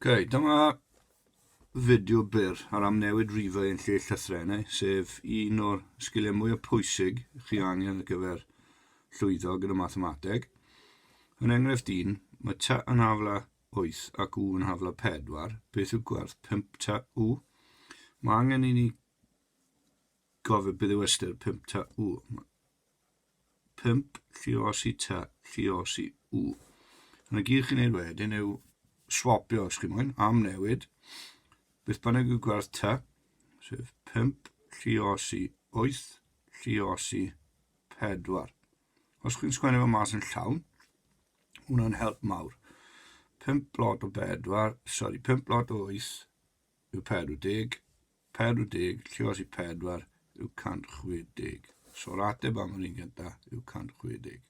Dyma fideo byr ar amnewid rhifau yn lle llythrennau, sef un o'r sgiliau mwy pwysig chi angen ar gyfer llwyddo gyda mathemateg. Yn enghraifft 1, mae t yn hafla 8 ac w yn hafla 4. Beth yw gwerth 5 t w? Mae angen i ni gofio beth yw ystyr 5 t w. 5 lluosi t lluosi w. Yn y gyd chi'n neud wedyn yw swapio, os chi moyn, amnewid. Beth bynnag yw gwerth t, sef 5 lluosi 8 lluosi 4. Os chi'n sgwennu fo mas yn llawn, hwnna'n help mawr. 5 lot o 8 yw 40. 40 lluosi 4 yw 160. So'r ateb am yr un gyda yw 160.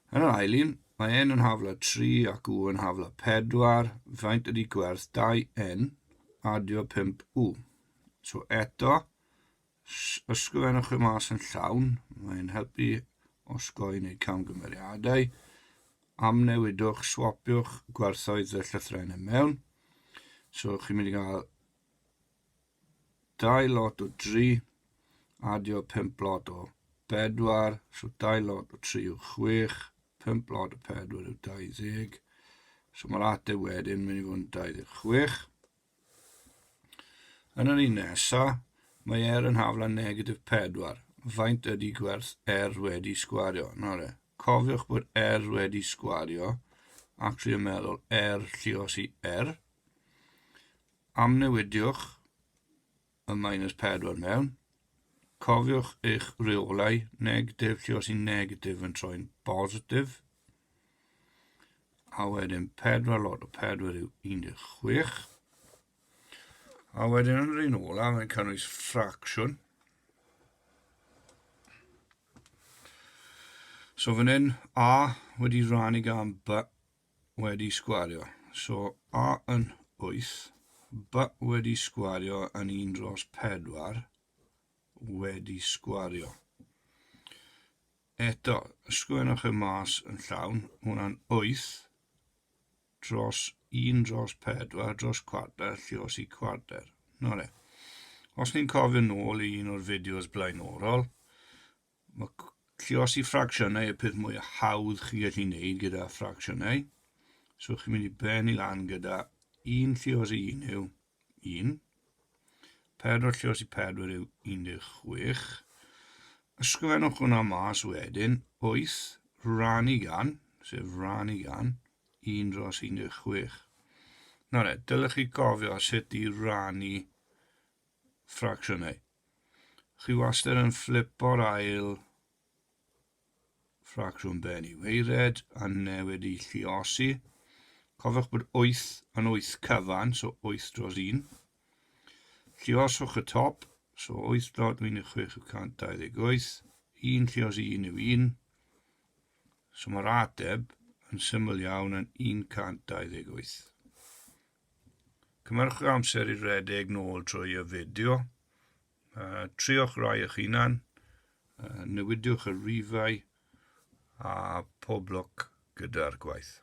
Yn yr ail un, mae n yn hafla 3 ac w yn hafla 4. Faint ydy gwerth 2n adio 5w. So eto, ysgrifennwch y mas yn llawn. Mae'n helpu osgoi neu camgymeriadau. Amnewidwch, swapiwch gwerthoedd y llythrennau mewn. So chi'n mynd i gael 2 lot o 3 adio 5 lot o 4. So 2 lot o 3 yw 6. 5 lot o 4 yw 20. So mae'r ateb wedyn mynd i fod yn 26. Yn yr un nesaf, mae yn hafla negatif 4. Faint ydy gwerth wedi sgwario? Cofiwch bod wedi sgwario, ac rwy'n meddwl lluosi Amnewidiwch y -4 mewn. Cofiwch eich reolau, negatif lluosi negatif yn troi'n positif. A wedyn 4 lot o 4 yw 16. A wedyn yn yr un ola, mae'n cynnwys ffracsiwn. So fan hyn, a wedi rannu gan b wedi sgwario. So a yn 8, b wedi sgwario yn 1 dros 4 wedi sgwario. Eto, ysgrifennwch y mas yn llawn, hwnna'n 8 dros 1 dros 4 dros 4 lluosi 4. Os ni'n cofio nôl i un o'r fideos blaenorol, mae lluosi ffracsiynau y peth mwy hawdd chi gallu gwneud gyda ffracsiynau. So chi'n mynd i bennu lan gyda 1 lluosi 1 yw 1. 4 lluosi 4 yw 16. Ysgrifennwch hwnna mas wedyn, 8 rannu gan, sef rannu gan, 1 dros 16. Dylech chi gofio sut i rannu ffracsiynau. Chi wastad yn flipo'r ail ffracsiwn benni weired a newid i lluosi. Cofiwch bod 8 yn 8 cyfan, so 8 dros 1. Lluoswch y top, so 8 dot 16 yw 128. 1 lluosi 1 yw 1. So mae'r ateb yn syml iawn yn 128. Cymrwch amser i redeg nôl trwy y fideo. Triwch rai eich hunan. Newidiwch y rhifau a pob lwc gyda'r gwaith.